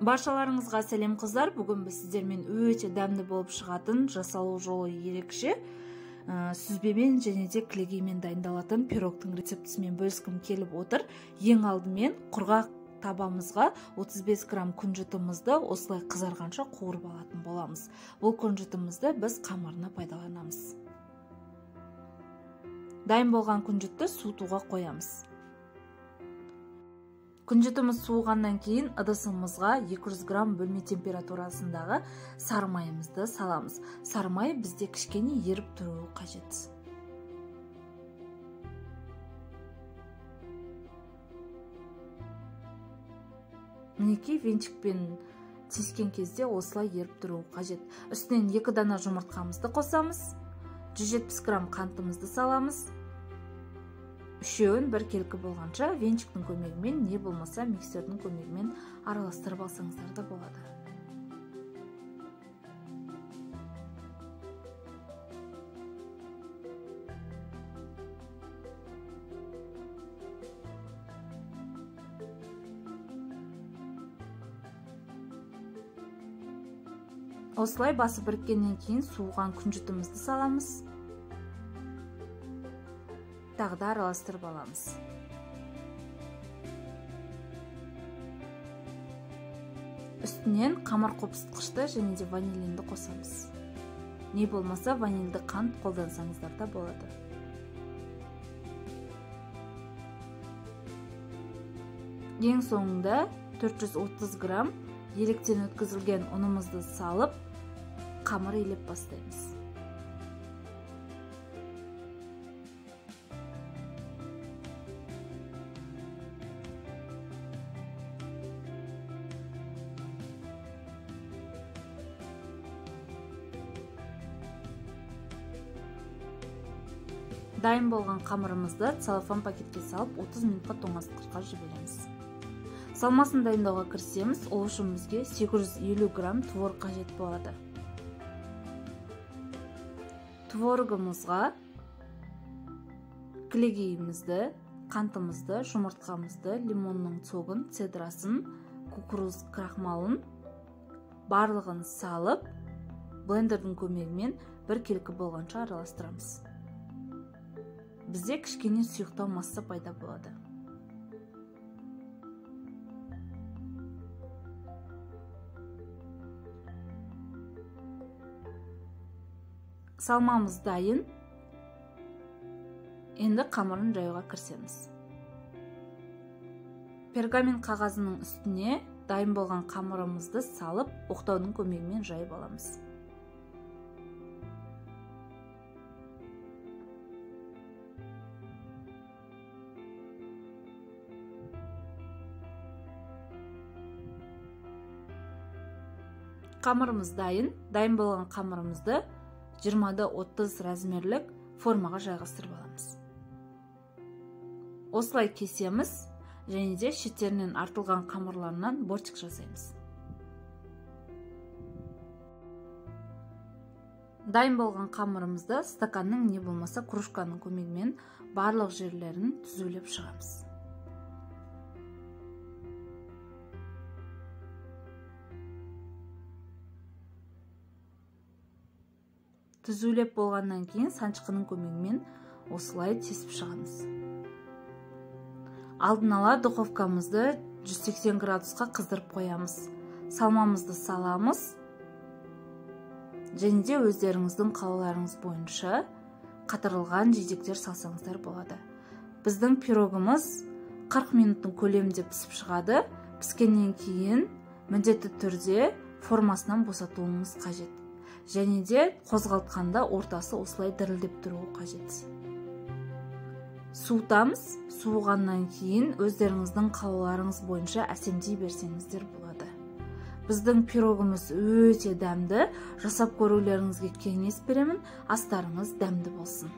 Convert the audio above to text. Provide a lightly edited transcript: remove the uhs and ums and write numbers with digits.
Баршаларыңызға сәлем қыздар. Бүгін біз сіздермен өте дәмді болып шығатын, жасалу жолы ерекше, сүзбемен және де кілегеймен дайындалатын пирогтың рецептісімен бөліскім келіп отыр. Ең алдымен құрғақ табамызға 35 грамм күнжітімізді осылай қызарғанша қуырып алатын боламыз. Бұл күнжітімізді біз қамырына пайдаланамыз. Дайын болған күнжітті суытуға қоямыз. Күнжітіміз суығаннан кейін ыдысымызға 200 грамм бөлме температурасындағы сары майымызды саламыз. Сары май бізде кішкене еріп тұруы қажет. Мінекей венчикпен тескен кезде осылай еріп тұруы қажет. Үстінен 2 дана жұмыртқамызды қосамыз. 170 грамм қантымызды саламыз. Үшеуін бір келкі болғанша венчиктің көмегімен не болмаса миксердің көмегімен араластырып алсаңыздар да болады. Осылай басы біріккеннен кейін суыған күнжітімізді саламыз. Тағы да араластырып аламыз. Үстінен қамыр қопсытқышты және де ванилинді қосамыз. Не болмаса ванильді қант қолдансаңыздар да болады. Ең соңында 430 грамм електен өткізілген ұнымызды салып, қамыр илеп бастаймыз. Дайын болған қамырымызды целлофан пакетке салып 30 минутқа тоңазытқышқа жібереміз. Салмасын дайындауға кірісеміз. Ол үшін бізге 850 грамм творог қажет болады. Творогымызға кілегейімізді, қантымызды, жұмыртқамызды, лимонның согын, цедрасын, кукуруз крахмалын барлығын салып, блендердің көмегімен бір келкі болғанша араластырамыз. Бізде кішкене сұйықтау масса пайда болады. Салмамыз дайын. Енді қамырын жаюға кірісеміз. Пергамент қағазының үстіне дайын болған қамырымызды салып, оқтаудың көмегімен жайып аламыз. Қамырымыз дайын. Дайын болған қамырымызды 20-30 размерлік формаға жайғастырып аламыз. Осылай кесеміз және де шеттерінен артылған қамырларынан бортик жасаймыз. Дайын болған қамырымызды стаканның не болмаса кружканың көмегімен барлық жерлерін түзулеп шығамыз. Түзулеп болғаннан кейін санчқының көмегімен осылай тесіп шығамыз. Алдын ала духовкамызды 180 градусқа қыздырып қоямыз. Салмамызды саламыз. Және де өздеріңіздің қалауларыңыз бойынша қатырылған жидектер салсаңыздар болады. Біздің пирогымыз 40 минуттың көлемінде пісіп шығады. Піскеннен кейін міндетті түрде формасынан босатуыңыз қажет. Және де қозғалтқанда ортасы осылай дірілдеп тұруы қажет. Суытамыз. Суығаннан кейін өздеріңіздің қалауларыңыз бойынша әсемдей берсеңіздер болады. Біздің пирогымыз өте дәмді. Жасап көрулеріңізге кеңес беремін. Астарыңыз дәмді болсын.